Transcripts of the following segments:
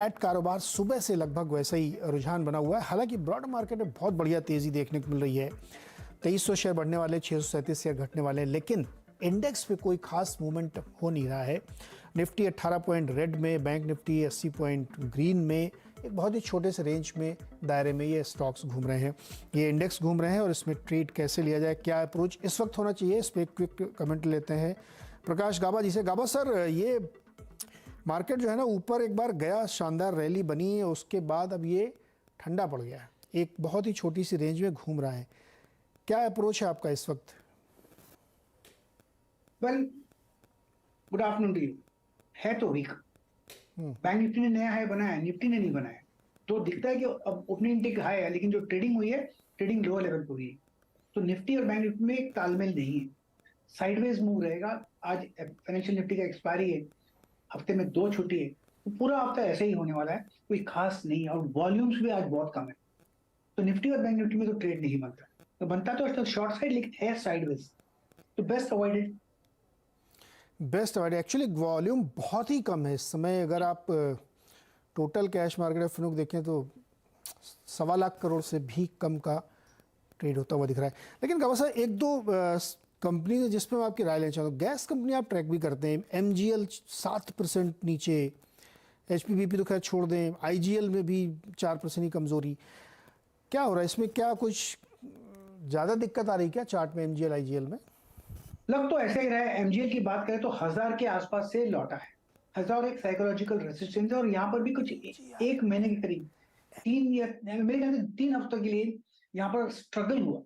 Flat कारोबार सुबह से लगभग वैसा ही रुझान बना हुआ है। हालांकि ब्रॉड मार्केट में बहुत बढ़िया तेजी देखने को मिल रही है। 2300 शेयर बढ़ने वाले, 637 शेयर घटने वाले हैं, लेकिन इंडेक्स पे कोई खास मूवमेंट हो नहीं रहा है। निफ्टी 18 पॉइंट रेड में, बैंक निफ्टी 80 पॉइंट ग्रीन में, एक बहुत ही छोटे से रेंज में दायरे में ये स्टॉक्स घूम रहे हैं, ये इंडेक्स घूम रहे हैं। और इसमें ट्रेड कैसे लिया जाए, क्या अप्रोच इस वक्त होना चाहिए, इस पर क्विक कमेंट लेते हैं प्रकाश गाबा जी से। गाबा सर, ये मार्केट जो है ना ऊपर एक बार गया, शानदार रैली बनी है, उसके बाद अब ये ठंडा पड़ गया है, एक बहुत ही छोटी सी रेंज में घूम रहा है। क्या अप्रोच है आपका इस वक्त? Well, good afternoon to you. है तो वीक। बैंक निफ्टी ने नया हाई बनाया है, निफ्टी ने नहीं बनाया, तो दिखता है कि अब ओपनिंग इंटेक हाई है, लेकिन जो ट्रेडिंग हुई है, ट्रेडिंग लोअर लेवल पर हुई है। तो निफ्टी और बैंक निफ्टी में एक तालमेल नहीं है, साइडवेज मूव रहेगा। आज फाइनेंशियल निफ्टी का एक्सपायरी है, हफ्ते में 2 छुट्टी है, तो पूरा हफ्ता ऐसे ही होने वाला है, कोई खास नहीं है। और वॉल्यूम्स भी आज बहुत कम है, तो निफ्टी और बैंक निफ्टी में तो ट्रेड नहीं बनता, तो बनता तो शॉर्ट साइड, लेकिन है साइडवेज, तो best avoided. Best avoid. Actually volume बहुत ही कम है इस समय। अगर आप टोटल कैश मार्केट ऑफ फिनोक देखें तो 1.25 लाख करोड़ से भी कम का ट्रेड होता हुआ दिख रहा है। लेकिन गाबा साहब, एक दो कंपनी है जिसमें मैं आपकी राय लेना चाहूँगा। गैस कंपनी आप ट्रैक भी करते हैं, MGL 7% नीचे, HPBP तो खैर छोड़ दें, IGL में भी 4% ही कमजोरी। क्या हो रहा है इसमें? क्या कुछ ज़्यादा दिक्कत आ रही क्या चार्ट में MGL IGL में? लग तो ऐसे ही रहा है। एमजीएल की बात करें तो 1000 के आसपास से लौटा है। 1000 एक साइकोलॉजिकल रेसिस्टेंस है, और यहाँ पर भी कुछ एक महीने के करीब, 3 या मेरे ख्याल से 3 हफ्तों के लिए यहाँ पर स्ट्रगल हुआ,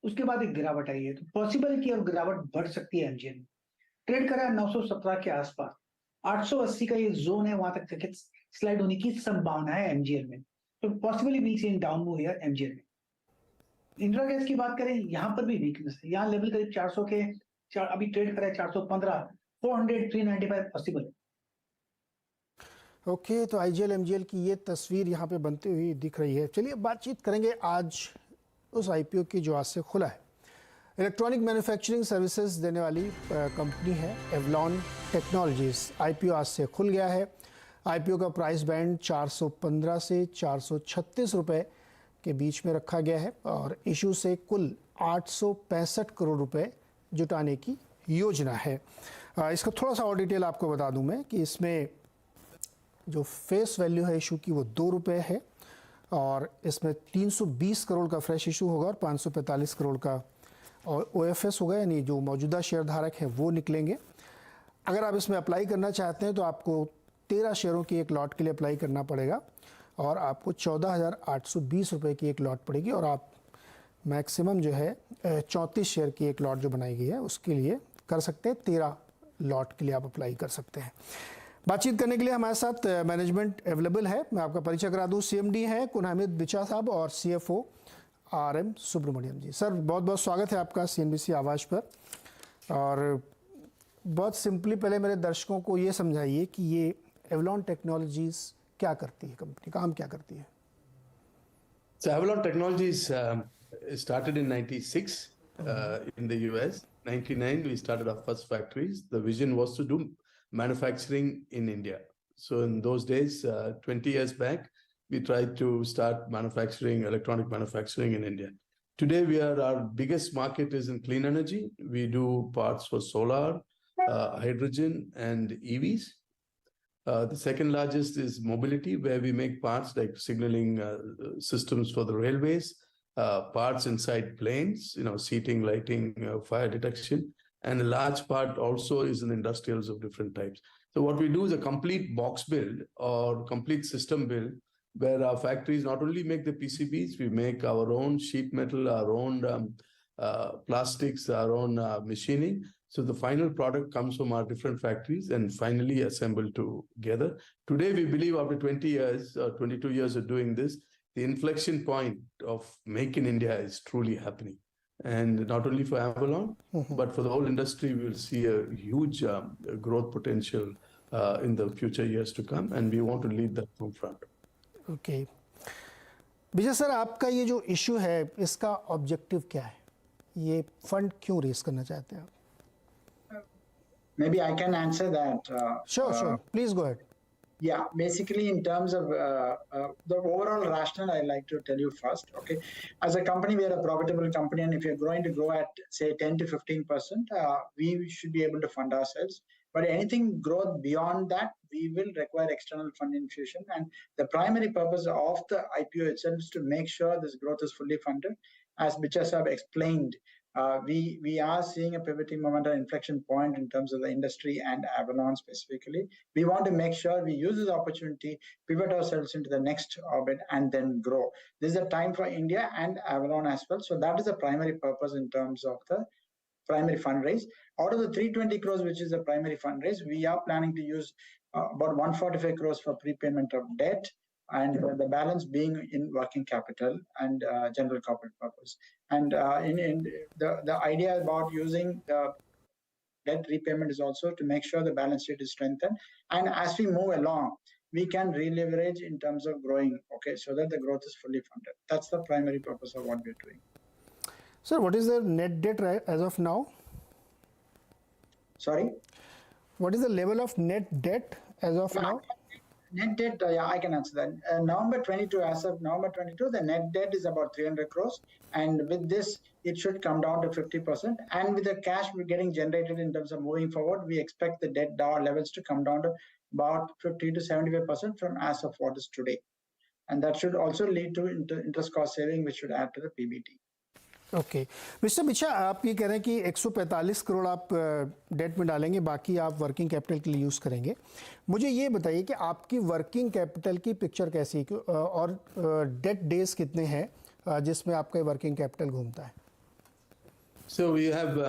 उसके बाद एक गिरावट आई है। तो पॉसिबल है कि अब गिरावट बढ़ सकती है। एमजीएल ट्रेड करा है 917 के आसपास, 880 का ये जोन है, वहां तक स्लाइड होने की संभावना है एमजीएल में। तो पॉसिबली वीक इन डाउन मूव है एमजीएल में। इंदिरा गैस की बात करें, यहाँ पर भी वीकनेस है। यहाँ लेवल करीब 400 के अभी ट्रेड करा है 415, 400, 395 पॉसिबल है। ओके, तो IGL MGL की ये तस्वीर यहाँ पे बनती हुई दिख रही है। चलिए बातचीत करेंगे आज उस IPO की जो आज से खुला है। इलेक्ट्रॉनिक मैन्युफैक्चरिंग सर्विसेज देने वाली कंपनी है एवलॉन टेक्नोलॉजीज। IPO आज से खुल गया है। IPO का प्राइस बैंड 415 से 436 रुपए के बीच में रखा गया है, और इशू से कुल 865 करोड़ रुपए जुटाने की योजना है। इसका थोड़ा सा और डिटेल आपको बता दूं मैं कि इसमें जो फेस वैल्यू है इशू की वो 2 रुपये है, और इसमें 320 करोड़ का फ्रेश इशू होगा और 545 करोड़ का OFS होगा, यानी जो मौजूदा शेयर धारक हैं वो निकलेंगे। अगर आप इसमें अप्लाई करना चाहते हैं तो आपको 13 शेयरों की एक लॉट के लिए अप्लाई करना पड़ेगा, और आपको 14,820 रुपये की एक लॉट पड़ेगी, और आप मैक्सिमम जो है 34 शेयर की एक लॉट जो बनाई गई है उसके लिए कर सकते हैं। 13 लॉट के लिए आप अप्लाई कर सकते हैं। बातचीत करने के लिए हमारे साथ मैनेजमेंट अवेलेबल है। मैं आपका परिचय करा दूं। CMD है कुनहामिद बिचा साहब, और CFO RM सुब्रमण्यम जी। सर, बहुत बहुत स्वागत है आपका CNBC आवाज़ पर। और बहुत सिंपली पहले मेरे दर्शकों को ये समझाइए कि ये एवलॉन टेक्नोलॉजीज क्या करती है, कंपनी काम क्या करती है? So Avalon Technologies started in 96 in the US. 99 we started our first factories. The vision was to do manufacturing in India. So in those days, 20 years back, we tried to start manufacturing, electronic manufacturing in India. Today our biggest market is in clean energy. We do parts for solar, hydrogen and EVs. The second largest is mobility, where we make parts like signaling systems for the railways, parts inside planes, seating, lighting, fire detection, and a large part also is in industrials of different types. So what we do is a complete box build or complete system build, where our factories not only make the PCBs, we make our own sheet metal, our own plastics, our own machining. So the final product comes from our different factories and finally assembled together. Today, we believe after 20 years, 22 years of doing this, the inflection point of Make in India is truly happening. And not only for Avalon, but for the whole industry, we will see a huge growth potential in the future years to come. And we want to lead that from front. Okay. Vijay sir, आपका ये जो issue है, इसका objective क्या है? ये fund क्यों race करना चाहते हैं आप? Maybe I can answer that. Sure. Please go ahead. Yeah, basically in terms of the overall rationale, I like to tell you first. Okay, as a company, we are a profitable company, and if you're going to grow at say 10 to 15%, we should be able to fund ourselves. But anything growth beyond that, we will require external fund infusion. And the primary purpose of the IPO itself is to make sure this growth is fully funded. As Bichas have explained, we are seeing a pivoting moment, an inflection point in terms of the industry and Avalon specifically. We want to make sure we use this opportunity, pivot ourselves into the next orbit, and then grow. This is a time for India and Avalon as well. So that is the primary purpose in terms of the primary fundraise. Out of the 320 crores, which is the primary fundraise, we are planning to use about 145 crores for prepayment of debt, and the balance being in working capital and general corporate purpose. And in the idea about using the debt repayment is also to make sure the balance sheet is strengthened. And as we move along, we can re-leverage in terms of growing, okay, so that the growth is fully funded. That's the primary purpose of what we're doing. Sir, what is the net debt as of now? Sorry? What is the level of net debt as of now? Net debt, yeah, I can answer that. November 22, as of November 22, the net debt is about 300 crores. And with this, it should come down to 50%. And with the cash we're getting generated in terms of moving forward, we expect the debt levels to come down to about 50 to 75% from as of what is today. And that should also lead to interest cost saving, which should add to the PBT. Okay mister बिछा, आप ये कह रहे हैं कि 145 करोड़ आप date में डालेंगे, बाकी आप वर्किंग कैपिटल के लिए यूज़ करेंगे. मुझे ये बताइए कि आपकी वर्किंग कैपिटल की पिक्चर कैसी है और डेट डेज कितने हैं जिसमें आपका वर्किंग कैपिटल घूमता है. So we have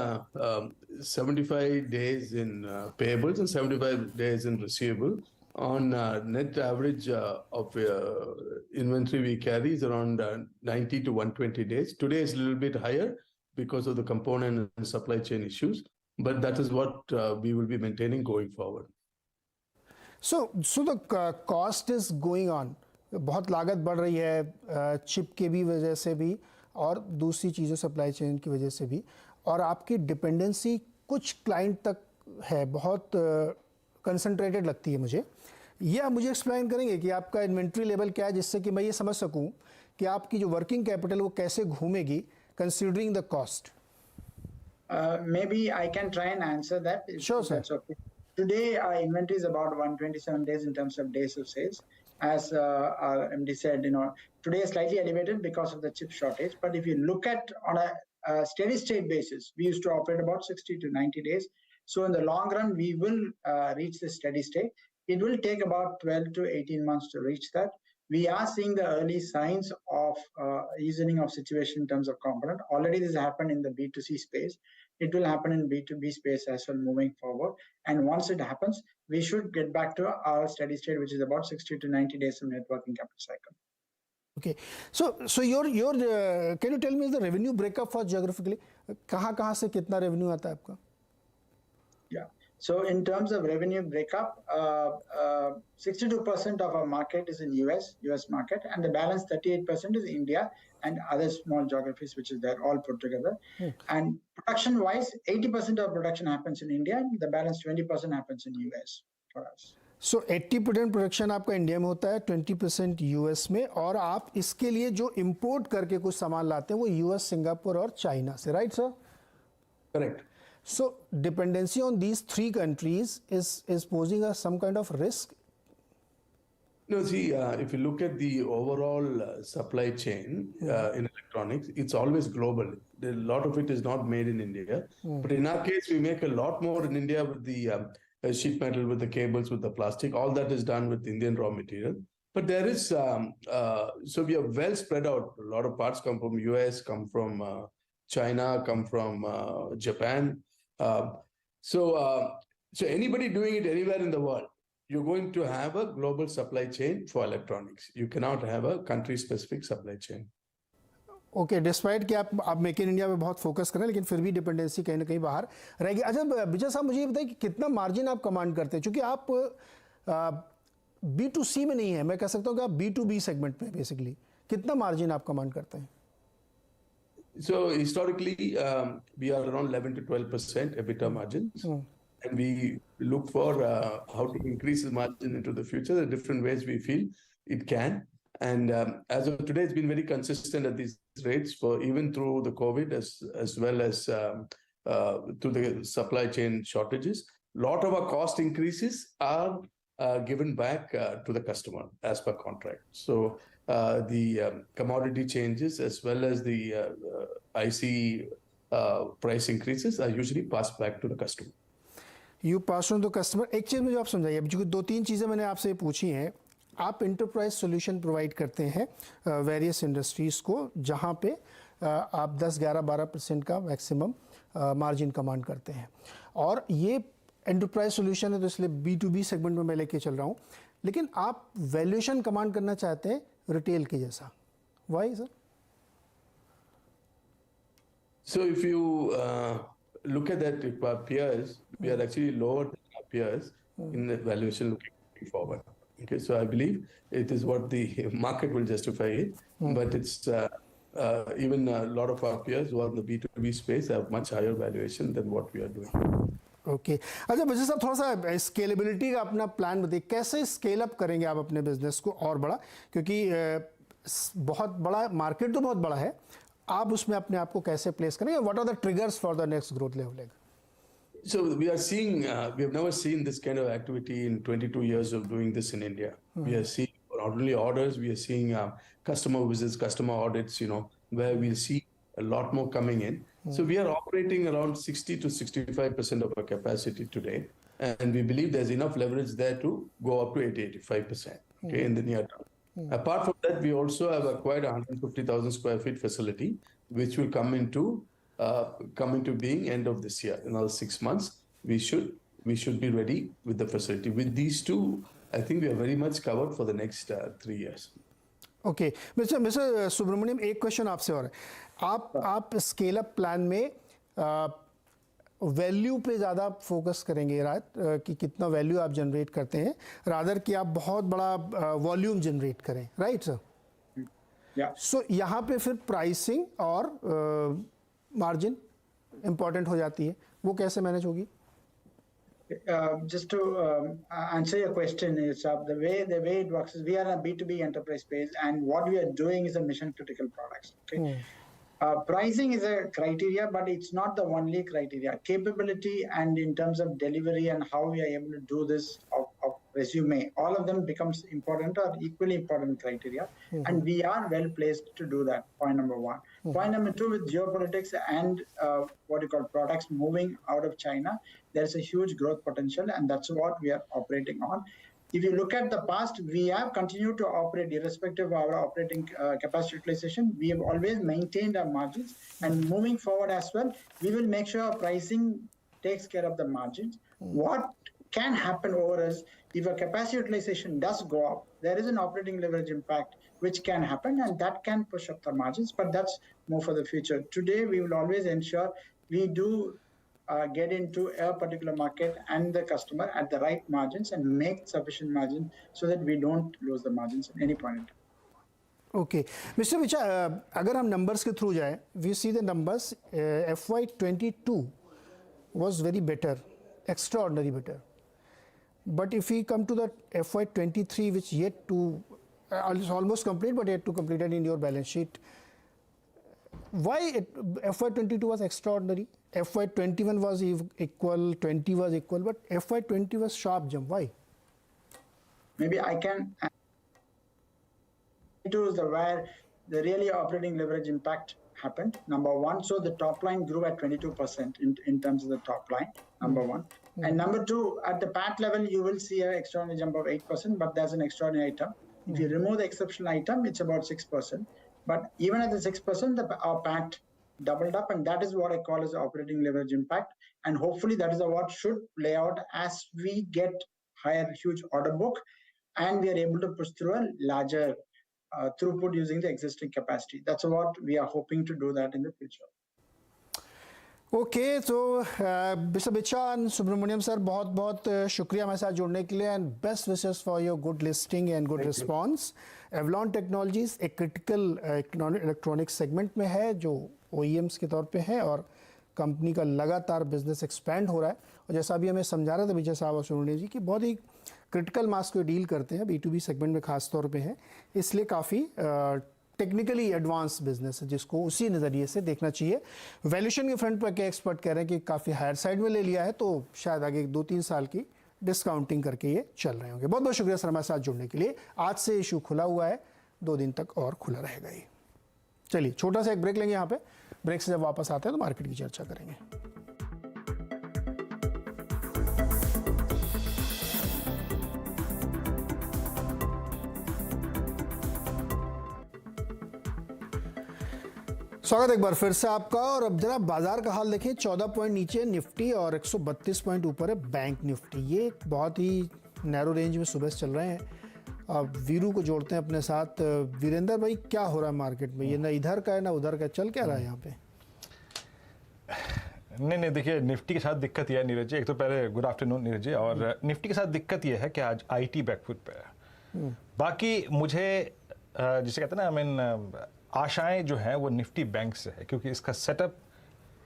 75 days in payables and 75 days in receivable. On net average of inventory we carry is around 90 to 120 days. Today is a little bit higher because of the component and supply chain issues, but that is what we will be maintaining going forward. So the cost is going on. बहुत लागत बढ़ रही है chip के भी वजह से भी और दूसरी चीज़ों सप्लाई चेन की वजह से भी, और आपकी डिपेंडेंसी कुछ क्लाइंट तक है, बहुत कंसंट्रेटेड लगती है मुझे. ये आप मुझे एक्सप्लेन करेंगे कि आपका इन्वेंट्री लेवल क्या है, जिससे कि मैं ये समझ सकूं कि आपकी जो वर्किंग कैपिटल वो कैसे घूमेगी considering the cost. Maybe I can try and answer that. Sure, sir. Okay. Today, our inventory is about 127 days in terms of days of sales. As our MD said, today is slightly elevated because of the chip shortage. But if you look at on a steady state basis, we used to operate about 60 to 90 days. So in the long run, we will reach the steady state. It will take about 12 to 18 months to reach that. We are seeing the early signs of easing of situation in terms of component. Already this happened in the B2C space. It will happen in B2B space as well moving forward. And once it happens, we should get back to our steady state, which is about 60 to 90 days of net working capital cycle. Okay. So your can you tell me the revenue breakup for geographically? कहाँ से कितना revenue आता है आपका? Yeah. So in terms of revenue breakup, 62% of our market is in US market, and the balance 38% is India and other small geographies, which is there all put together. And production-wise, 80% of production happens in India, and the balance 20% happens in US for us. So 80% production आपका India में होता है, 20% US में, और आप इसके लिए जो इंपोर्ट करके कुछ सामान लाते हैं वो यूएस, सिंगापुर और चाइना से, right sir? Correct. So dependency on these three countries is posing us some kind of risk. No, see, if you look at the overall supply chain in electronics, it's always global. A lot of it is not made in India. But in our case, we make a lot more in India with the sheet metal, with the cables, with the plastic. All that is done with Indian raw material. But there is, so we are well spread out. A lot of parts come from US, come from China, come from Japan. So anybody doing it anywhere in the world, you're going to have a global supply chain for electronics. You cannot have a country-specific supply chain. Okay, despite कि आप make in India पे बहुत focus करें, लेकिन फिर भी dependency कहीं ना कहीं बाहर रहेगी. अच्छा विजय साहब, मुझे ये बताइए कि कितना मार्जिन आप कमांड करते हैं, क्योंकि आप B2C में नहीं है, मैं कह सकता हूँ कि आप B2B सेगमेंट में बेसिकली कितना मार्जिन आप कमांड करते हैं? So historically, we are around 11 to 12% EBITDA margins. and we look for how to increase the margin into the future. There are different ways we feel it can. And as of today, it's been very consistent at these rates for even through the COVID as well as through the supply chain shortages. A lot of our cost increases are given back to the customer as per contract. So the commodity changes as well as the IC price increases are usually passed back to the customer. You pass on to customer. एक चीज़ मुझे आप समझाइए, अभी जो 2-3 चीज़ें मैंने आपसे पूछी हैं, आप इंटरप्राइज सॉल्यूशन प्रोवाइड करते हैं वेरियस इंडस्ट्रीज़ को, जहाँ पे आप 10-11-12% का मैक्सिमम मार्जिन कमांड करते हैं, और ये एंटरप्राइज सॉल्यूशन है तो इसलिए B2B सेगमेंट में मैं लेके चल रहा हूँ, लेकिन आप वैल्यूएशन कमांड करना चाहते हैं रिटेल के जैसा, why sir? So if you look at that, if our peers, we are actually lower than our peers in the valuation looking forward. Okay, so I believe it is what the market will justify it, but it's even a lot of our peers who are in the B2B space have much higher valuation than what we are doing. Okay अच्छा विजय साहब, थोड़ा सा scalability का अपना plan बताइए, कैसे scale up करेंगे आप अपने बिजनेस को और बड़ा, क्योंकि बहुत बड़ा मार्केट तो बहुत बड़ा है, आप उसमें अपने आप को कैसे प्लेस करेंगे? What are the triggers for the next growth level? So we are seeing, we have never seen this kind of activity in 22 years of doing this in India. We are seeing not only orders, we are seeing customer visits, customer audits, where we'll see a lot more coming in. So we are operating around 60 to 65% of our capacity today. And we believe there's enough leverage there to go up to 80-85%, okay, in the near term. Apart from that, we also have acquired a 150,000 square feet facility, which will come into being end of this year. In another 6 months, we should be ready with the facility. With these two, I think we are very much covered for the next 3 years. Okay mister Subramaniam, एक question आपसे और है, आप scale up plan में value पे ज़्यादा focus करेंगे कि कितना वैल्यू आप जनरेट करते हैं, रादर कि आप बहुत बड़ा वॉल्यूम जनरेट करें, राइट सर? सो यहाँ पे फिर प्राइसिंग और मार्जिन इंपॉर्टेंट हो जाती है, वो कैसे मैनेज होगी? Just to answer your question, is the way it works is we are a B2B enterprise space, and what we are doing is a mission critical products. Okay, pricing is a criteria, but it's not the only criteria. Capability and in terms of delivery and how we are able to do this of resume, all of them becomes important or equally important criteria, and we are well placed to do that. Point number one. Point number two, with geopolitics and what you call products moving out of China, there's a huge growth potential, and that's what we are operating on. If you look at the past, we have continued to operate irrespective of our operating capacity utilization. We have always maintained our margins, and moving forward as well, we will make sure our pricing takes care of the margins. What can happen over is if a capacity utilization does go up, there is an operating leverage impact which can happen, and that can push up the margins, but that's more for the future. Today, we will always ensure we do get into a particular market and the customer at the right margins and make sufficient margin so that we don't lose the margins at any point in time. Okay mister विचा, अगर हम numbers के through जाए, we see the numbers, FY22 was very better, extraordinary better. But if we come to the FY23, which yet to almost complete, but yet to complete it in your balance sheet, why FY22 was extraordinary? FY21 was equal, 20 was equal, but FY20 was sharp jump. Why? Maybe I can. It was where the really operating leverage impact happened. Number one, so the top line grew at 22% in terms of the top line. Number one. And number two, at the PAT level, you will see an extraordinary jump of 8%, but that's an extraordinary item. If you remove the exceptional item, it's about 6%. But even at the 6%, our PAT doubled up, and that is what I call as operating leverage impact. And hopefully that is what should play out as we get higher, huge order book, and we are able to push through a larger throughput using the existing capacity. That's what we are hoping to do that in the future. Okay, तो mister बिचा and Subramaniam sir, बहुत बहुत शुक्रिया हमारे साथ जुड़ने के लिए, and best wishes for your good listing and good response. Avalon technologies एक क्रिटिकल इलेक्ट्रॉनिक सेगमेंट में है जो OEMs के तौर पे है, और कंपनी का लगातार बिजनेस एक्सपेंड हो रहा है और जैसा अभी हमें समझा रहे थे विजय साहब और सोनू जी कि बहुत ही क्रिटिकल मास को डील करते हैं, B2B सेगमेंट में खास तौर पे है, इसलिए काफ़ी टेक्निकली एडवांस बिजनेस है जिसको उसी नज़रिए से देखना चाहिए। वैल्यूएशन के फ्रंट पर क्या एक्सपर्ट कह रहे हैं कि काफ़ी हायर साइड में ले लिया है, तो शायद आगे 2-3 साल की डिस्काउंटिंग करके ये चल रहे होंगे। बहुत बहुत शुक्रिया सर हमारे साथ जुड़ने के लिए। आज से इशू खुला हुआ है, 2 दिन तक और खुला रहेगा ये। चलिए छोटा सा एक ब्रेक लेंगे यहाँ पे, ब्रेक से जब वापस आते हैं तो मार्केट की चर्चा करेंगे। स्वागत एक बार फिर से आपका। और अब जरा बाजार का हाल देखें, 14 पॉइंट नीचे निफ्टी और 132 पॉइंट ऊपर है बैंक निफ्टी। ये एक बहुत ही नैरो रेंज में सुबह से चल रहे हैं। अब वीरू को जोड़ते हैं अपने साथ। वीरेंद्र भाई, क्या हो रहा है मार्केट में? ये ना इधर का है ना उधर का, चल क्या रहा है यहाँ पे? नहीं देखिए, निफ्टी के साथ दिक्कत यह है नीरज जी, एक तो पहले गुड आफ्टरनून नीरज जी। और निफ्टी के साथ दिक्कत यह है कि आज IT बैकफुट पे है। बाकी मुझे जिसे कहते हैं ना, आशाएं जो हैं वो निफ्टी बैंक से है, क्योंकि इसका सेटअप,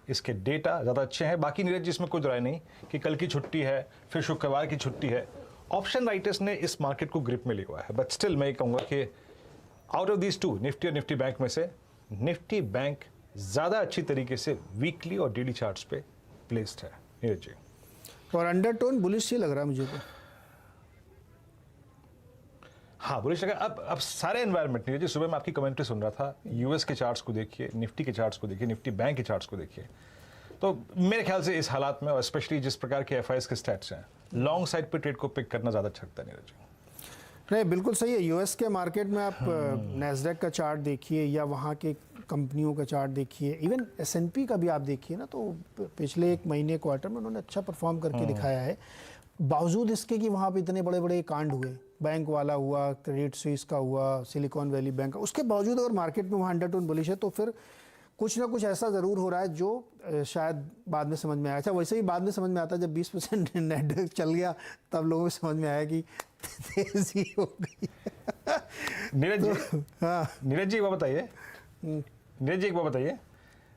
इसके डेटा ज़्यादा अच्छे हैं। बाकी नीरज जी इसमें कोई राय नहीं कि कल की छुट्टी है, फिर शुक्रवार की छुट्टी है। ऑप्शन राइटर्स ने इस मार्केट को ग्रिप में लिया हुआ है, बट स्टिल मैं ये कहूँगा कि आउट ऑफ दीज 2, निफ्टी और निफ्टी बैंक में से निफ्टी बैंक ज़्यादा अच्छी तरीके से वीकली और डेली चार्ट्स पे प्लेस्ड है नीरज जी। और अंडरटोन बुलिश ही लग रहा है मुझे तो। हाँ, बुलिश लगा। अब सारे एनवायरनमेंट नीरज जी, सुबह मैं आपकी कमेंट्री सुन रहा था, यूएस के चार्ट्स को देखिए, निफ्टी के चार्ट्स को देखिए, निफ्टी बैंक के चार्ट्स को देखिए, तो मेरे ख्याल से इस हालात में, और स्पेशली जिस प्रकार के FIs के स्टैट्स हैं, लॉन्ग साइड पे ट्रेड को पिक करना ज़्यादा अच्छा लगता है नीरज जी। नहीं, बिल्कुल सही है। यूएस के मार्केट में आप नैस्डैक का चार्ट देखिए या वहाँ के कंपनियों का चार्ट देखिए, इवन S&P का भी आप देखिए ना, तो पिछले 1 महीने क्वार्टर में उन्होंने अच्छा परफॉर्म करके दिखाया है, बावजूद इसके कि वहाँ पे इतने बड़े बड़े कांड हुए, बैंक वाला हुआ, क्रेडिट स्विस का हुआ, सिलिकॉन वैली बैंक का। उसके बावजूद अगर मार्केट में वहाँ अंडरटोन बुलिश है तो फिर कुछ ना कुछ ऐसा ज़रूर हो रहा है जो शायद बाद में समझ में आया। अच्छा, वैसे ही बाद में समझ में आता है जब 20% नेट चल गया, तब लोगों को समझ में आया कि तेजी हो गई। नीरज जी, हाँ नीरज जी एक बात बताइए,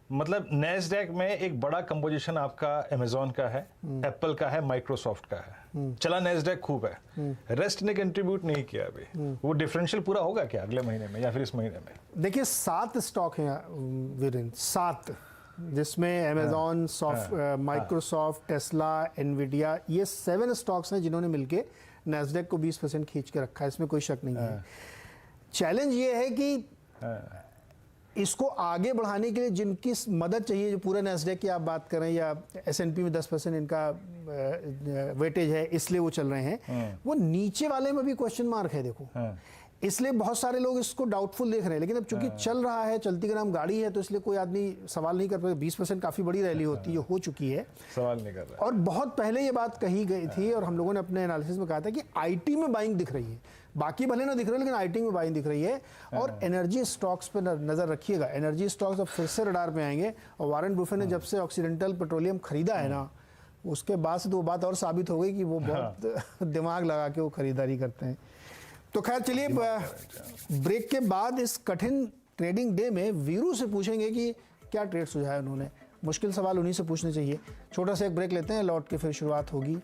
मतलब नैस्डैक में एक बड़ा कंपोजिशन आपका अमेजॉन का है, एप्पल का है, माइक्रोसॉफ्ट का है, चला नैस्डैक खूब है, रेस्ट ने कंट्रीब्यूट नहीं किया अभी। वो डिफरेंशियल पूरा होगा क्या अगले महीने में या फिर इस महीने में? देखिए 7 स्टॉक हैं वीरेंद्र, 7, जिसमें अमेजॉन, माइक्रोसॉफ्ट, टेस्ला, एनवीडिया, ये 7 स्टॉक्स हैं जिन्होंने मिलके नैस्डैक को 20% खींच के रखा है, इसमें कोई शक नहीं है। चैलेंज ये है कि इसको आगे बढ़ाने के लिए जिनकी मदद चाहिए, जो पूरे नैस्डैक की आप बात करें या S&P में 10% इनका वेटेज है इसलिए वो चल रहे हैं, वो नीचे वाले में भी क्वेश्चन मार्क है देखो। इसलिए बहुत सारे लोग इसको डाउटफुल देख रहे हैं, लेकिन अब चूंकि चल रहा है, चलती का नाम गाड़ी है, तो इसलिए कोई आदमी सवाल नहीं कर पाएगा। 20% काफ़ी बड़ी रैली होती है, हो चुकी है, सवाल नहीं कर रहा। और बहुत पहले ये बात कही गई थी और हम लोगों ने अपने एनालिसिस में कहा था कि IT में बाइंग दिख रही है, बाकी भले ना दिख रहे, लेकिन IT में बाइंग दिख रही है। और एनर्जी स्टॉक्स पे नज़र रखिएगा, एनर्जी स्टॉक्स अब फिर से रडार पे आएंगे। और वारेन बुफेट ने जब से ऑक्सीडेंटल पेट्रोलियम खरीदा है ना, उसके बाद से तो वो बात और साबित हो गई कि वो बहुत दिमाग लगा के वो खरीदारी करते हैं। तो खैर चलिए, ब्रेक के बाद इस कठिन ट्रेडिंग डे में वीरू से पूछेंगे कि क्या ट्रेड सुझाया उन्होंने। मुश्किल सवाल उन्हीं से पूछने चाहिए। छोटा सा एक ब्रेक लेते हैं, लौट के फिर शुरुआत होगी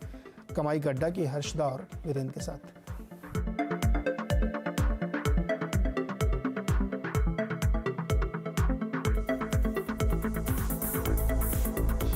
कमाई का अड्डा की हर्षदा और वीरेंद्र के साथ।